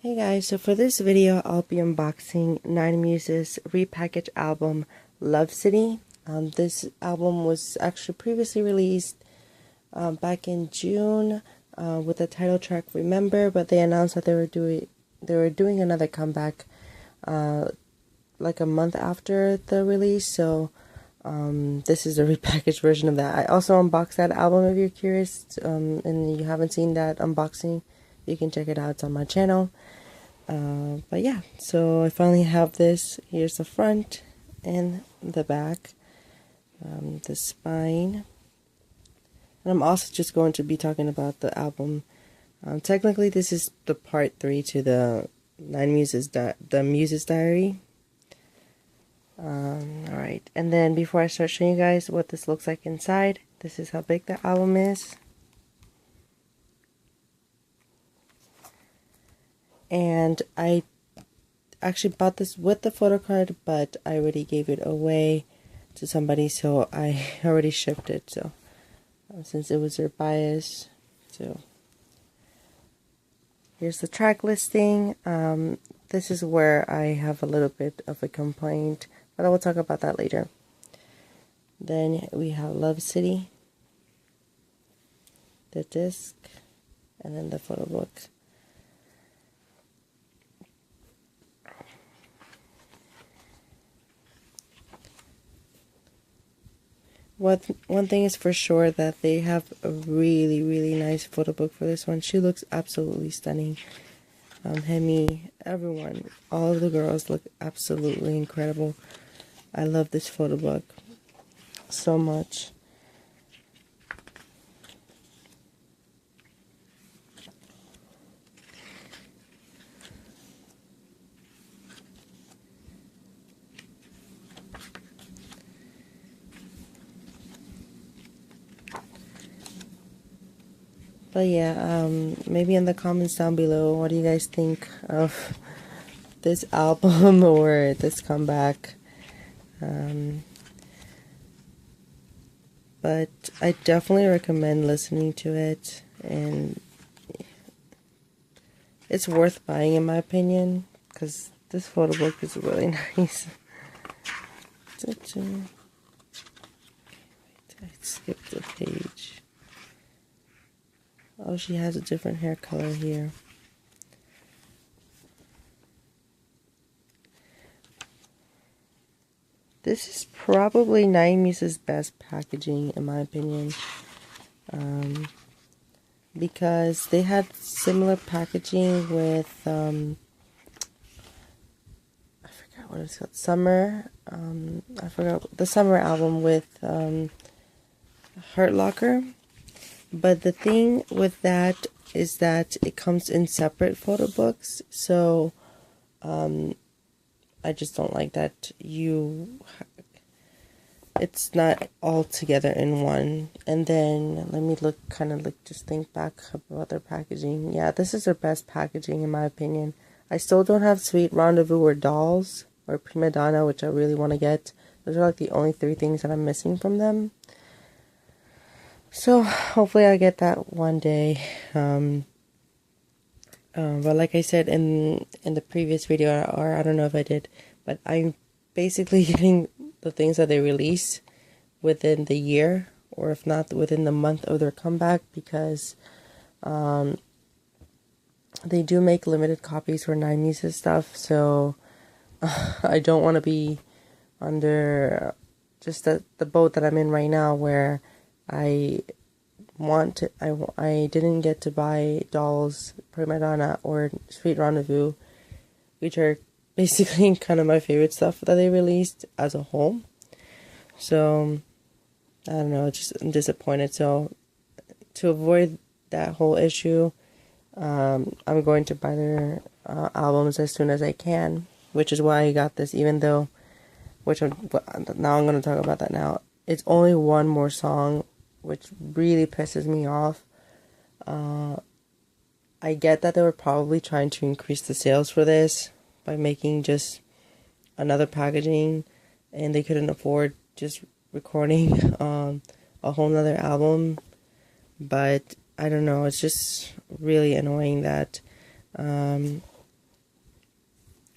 Hey guys, so for this video I'll be unboxing Nine Muses repackaged album Love City. This album was actually previously released back in June with the title track Remember, but they announced that they were doing another comeback like a month after the release, so this is a repackaged version of that. I also unboxed that album if you're curious, and you haven't seen that unboxing, you can check it out, it's on my channel. But yeah, so I finally have this. Here's the front and the back, the spine. And I'm also just going to be talking about the album. Technically this is the part 3 to the Muses Diary. Alright, and then before I start showing you guys what this looks like inside, this is how big the album is. And I actually bought this with the photo card, but I already gave it away to somebody, so I already shipped it, so since it was their bias. So here's the track listing. This is where I have a little bit of a complaint, but I will talk about that later. Then we have Love City, the disc, and then the photo book. One thing is for sure, that they have a really nice photo book for this one. She looks absolutely stunning. Hemi, everyone, all of the girls look absolutely incredible. I love this photo book so much. But yeah, maybe in the comments down below, what do you guys think of this album or this comeback? But I definitely recommend listening to it, and it's worth buying in my opinion, because this photo book is really nice. I skipped the page. Oh, she has a different hair color here. This is probably Nine Muses' best packaging in my opinion, because they had similar packaging with I forgot what it's called, Summer. I forgot the Summer album with Hurt Locker. But the thing with that is that it comes in separate photo books, so I just don't like that it's not all together in one. And then let me just think back about their packaging. Yeah, this is their best packaging in my opinion. I still don't have Sweet Rendezvous or Dolls or Prima Donna, which I really want to get. Those are like the only 3 things that I'm missing from them. So hopefully I get that one day. But like I said in the previous video, or I don't know if I did, but I'm basically getting the things that they release within the year, or if not within the month of their comeback, because they do make limited copies for Nine Muses stuff. So I don't want to be under just the boat that I'm in right now, where I didn't get to buy Dolls, Prima Donna, or Sweet Rendezvous, which are basically kind of my favorite stuff that they released as a whole. So I don't know, I'm disappointed. So to avoid that whole issue, I'm going to buy their albums as soon as I can, which is why I got this, even though, now I'm going to talk about that now. It's only one more song, which really pisses me off. I get that they were probably trying to increase the sales for this by making just another packaging, and they couldn't afford just recording a whole nother album. But I don't know, it's just really annoying that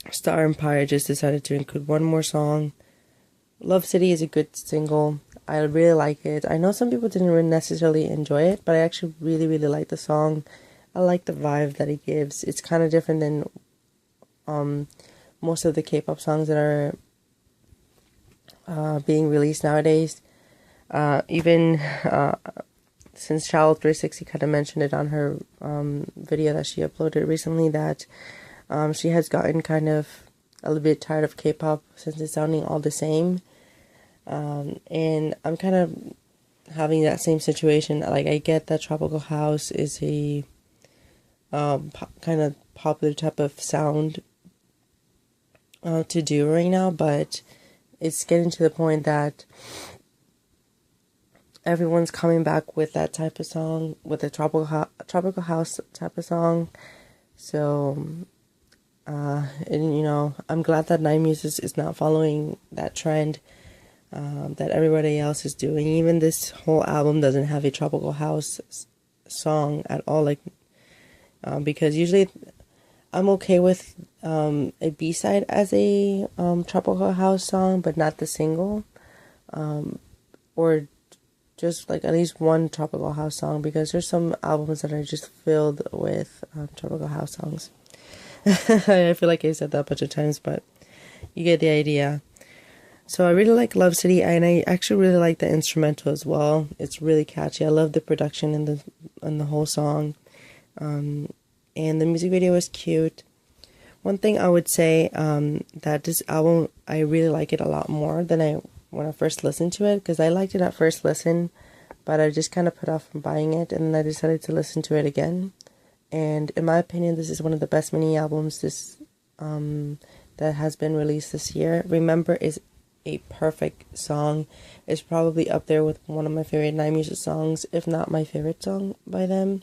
Star Empire just decided to include one more song. Love City is a good single. I really like it. I know some people didn't really necessarily enjoy it, but I actually really, really like the song. I like the vibe that it gives. It's kind of different than most of the K-pop songs that are being released nowadays. Even since Child 360 kind of mentioned it on her video that she uploaded recently, that she has gotten kind of a little bit tired of K-pop since it's sounding all the same. And I'm kind of having that same situation. Like, I get that Tropical House is a kind of popular type of sound to do right now, but it's getting to the point that everyone's coming back with that type of song, with a tropical house type of song. So, and you know, I'm glad that Nine Muses is not following that trend that everybody else is doing. Even this whole album doesn't have a tropical house song at all, like because usually I'm okay with a B-side as a tropical house song, but not the single, or just like at least one tropical house song, because there's some albums that are just filled with tropical house songs. I feel like I said that a bunch of times, but you get the idea. So I really like Love City, and I actually really like the instrumental as well. It's really catchy. I love the production in the whole song, and the music video is cute. One thing I would say that this album, I really like it a lot more than when I first listened to it, because I liked it at first listen, but I just kind of put off from buying it, and then I decided to listen to it again. And in my opinion, this is one of the best mini albums that has been released this year. Remember is a perfect song. It's probably up there with one of my favorite Nine Muses songs, if not my favorite song by them.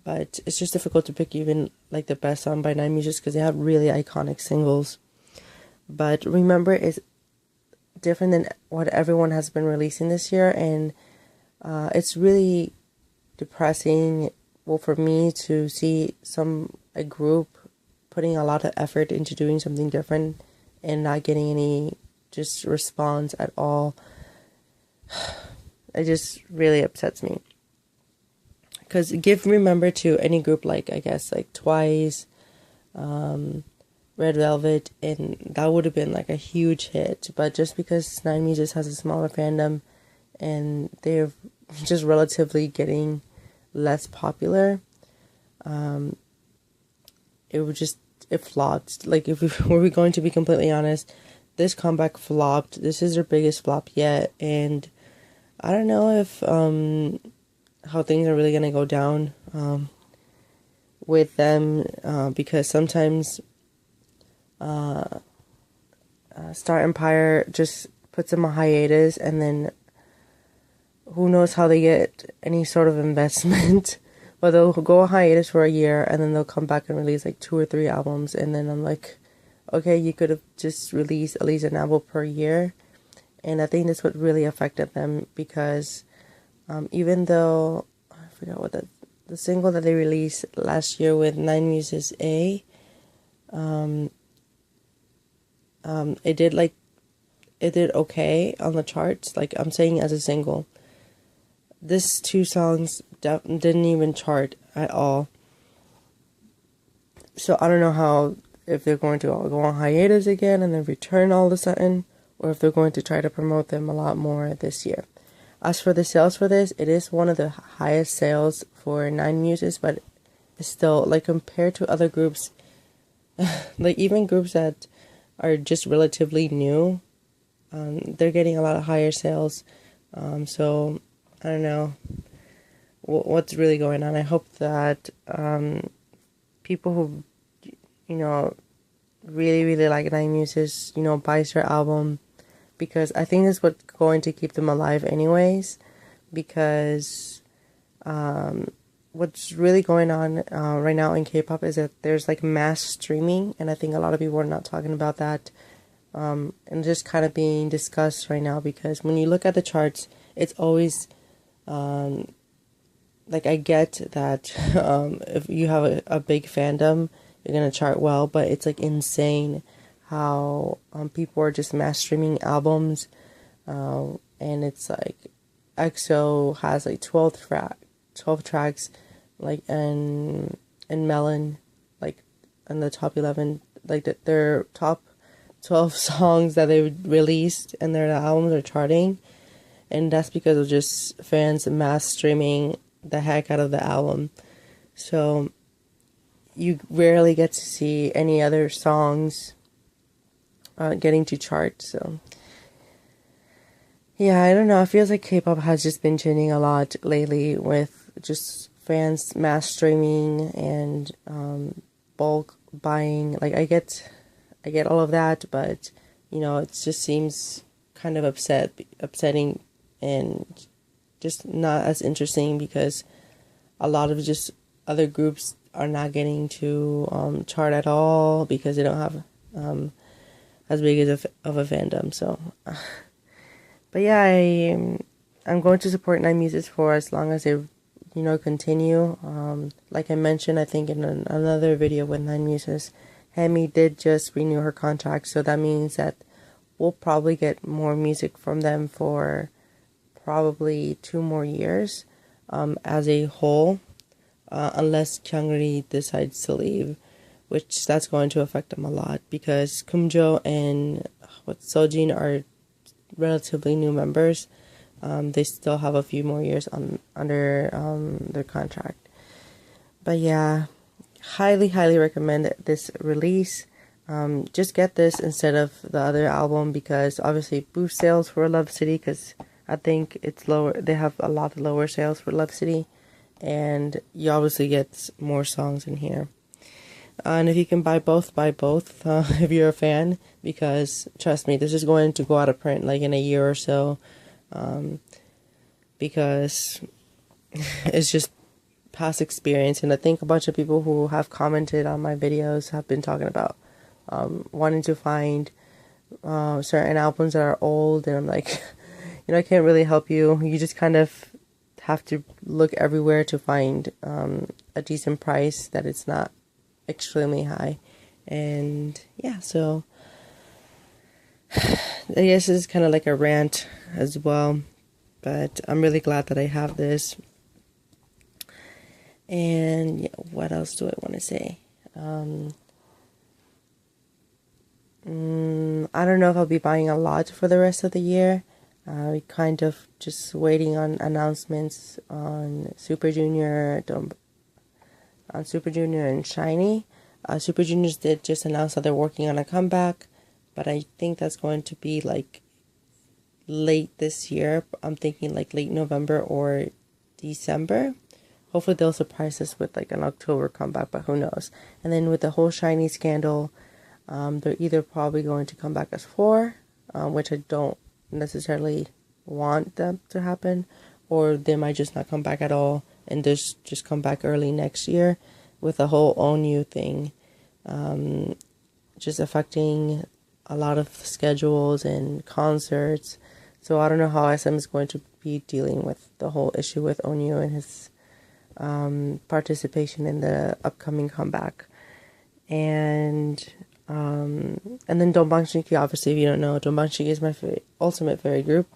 But it's just difficult to pick even like the best song by Nine Muses, because they have really iconic singles. But Remember is different than what everyone has been releasing this year, and it's really depressing, well, for me, to see a group putting a lot of effort into doing something different and not getting any just response at all. It just really upsets me. Because give Remember to any group, like, I guess, like Twice, Red Velvet, and that would have been like a huge hit. But just because Nine Muses has a smaller fandom and they're just relatively getting less popular, it flopped. Like, if were we going to be completely honest, this comeback flopped. This is their biggest flop yet, and I don't know if how things are really gonna go down with them, because sometimes Star Empire just puts them on hiatus, and then who knows how they get any sort of investment. But they'll go on hiatus for a year, and then they'll come back and release like 2 or 3 albums, and then I'm like, okay, you could have just released at least an album per year. And I think that's what really affected them, because even though I forgot what the single that they released last year with Nine Muses A, it did okay on the charts. Like, I'm saying as a single. This 2 songs didn't even chart at all. So I don't know if they're going to go on hiatus again and then return all of a sudden, or if they're going to try to promote them a lot more this year. As for the sales for this, it is one of the highest sales for Nine Muses, but it's still, like, compared to other groups, like even groups that are just relatively new, they're getting a lot of higher sales. So I don't know what's really going on. I hope that people who, really, really like Nine Muses, buys their album, because I think that's what's going to keep them alive anyways, because what's really going on right now in K-pop is that there's like mass streaming, and I think a lot of people are not talking about that, and just kind of being discussed right now, because when you look at the charts, it's always like, I get that if you have a big fandom you're gonna chart well. But it's like insane how people are just mass streaming albums, and it's like EXO has like 12 tracks, like and Melon, like in the top 11, like their top 12 songs that they released and their albums are charting, and that's because of just fans mass streaming the heck out of the album. So you rarely get to see any other songs getting to chart. So yeah, I don't know. It feels like K-pop has just been changing a lot lately with just fans mass streaming and bulk buying. Like I get all of that, but you know, it just seems kind of upsetting and just not as interesting because a lot of just other groups are not getting to chart at all because they don't have as big as of a fandom. So, but yeah, I'm going to support Nine Muses for as long as they continue. Like I mentioned, I think in another video with Nine Muses, Hemi did just renew her contract, so that means that we'll probably get more music from them for probably 2 more years as a whole, unless Kyungri decides to leave, which that's going to affect them a lot because Kumjo and Sojin are relatively new members. They still have a few more years under their contract. But yeah, highly recommend this release. Just get this instead of the other album because obviously boost sales for Love City because I think it's lower. They have a lot lower sales for Love City, and you obviously get more songs in here. And if you can buy both if you're a fan, because trust me, this is going to go out of print like in a year or so, because it's just past experience. And I think a bunch of people who have commented on my videos have been talking about wanting to find certain albums that are old, and I'm like, I can't really help you. You just kind of have to look everywhere to find a decent price that it's not extremely high. And yeah, so I guess it's kind of like a rant as well, but I'm really glad that I have this. And yeah, what else do I want to say? I don't know if I'll be buying a lot for the rest of the year. We kind of just waiting on announcements on Super Junior and SHINee. Super Juniors did just announce that they're working on a comeback, but I think that's going to be like late this year. I'm thinking like late November or December. Hopefully they'll surprise us with like an October comeback, but who knows. And then with the whole SHINee scandal, they're either probably going to come back as 4, which I don't necessarily want them to happen, or they might just not come back at all and just come back early next year with the whole Own You thing, just affecting a lot of schedules and concerts. So I don't know how SM is going to be dealing with the whole issue with Own You and his participation in the upcoming comeback. And then Donbangshiki, obviously, if you don't know, Donbangshiki is my ultimate fairy group.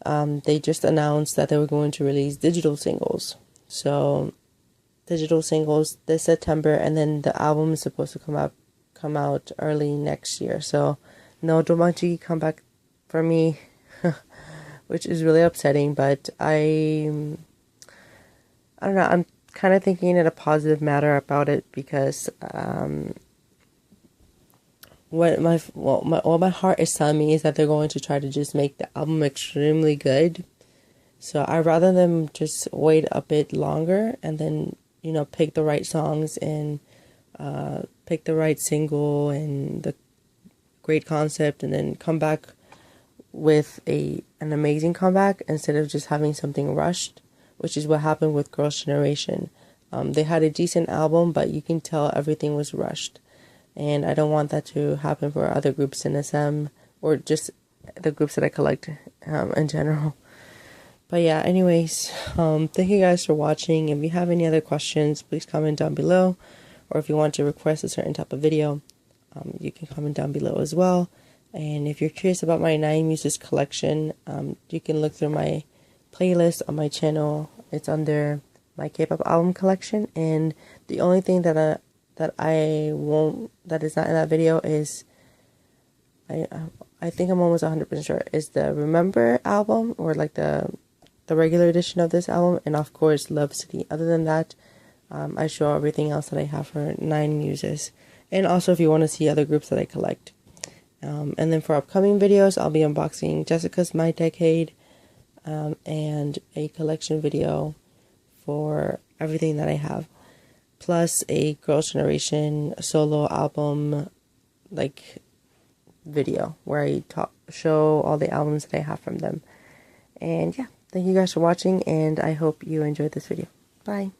They just announced that they were going to release digital singles. So, digital singles this September, and then the album is supposed to come out early next year. So, no Donbangshiki comeback for me, which is really upsetting. But I don't know. I'm kind of thinking in a positive manner about it because what my heart is telling me is that they're going to try to just make the album extremely good. So I'd rather them just wait a bit longer and then pick the right songs and pick the right single and the great concept, and then come back with an amazing comeback instead of just having something rushed, which is what happened with Girls' Generation. They had a decent album, but you can tell everything was rushed. And I don't want that to happen for other groups in SM, or just the groups that I collect in general. But yeah, anyways, thank you guys for watching. If you have any other questions, please comment down below, or if you want to request a certain type of video, you can comment down below as well. And if you're curious about my 9 Muses collection, you can look through my playlist on my channel. It's under my K-pop album collection, and the only thing that is not in that video is I think I'm almost 100% sure is the Remember album, or like the regular edition of this album, and of course Love City. Other than that, I show everything else that I have for 9 Muses, and also if you want to see other groups that I collect. And then for upcoming videos, I'll be unboxing Jessica's My Decade, and a collection video for everything that I have, plus a Girls' Generation solo album like video where I show all the albums that I have from them. And yeah, thank you guys for watching, and I hope you enjoyed this video. Bye.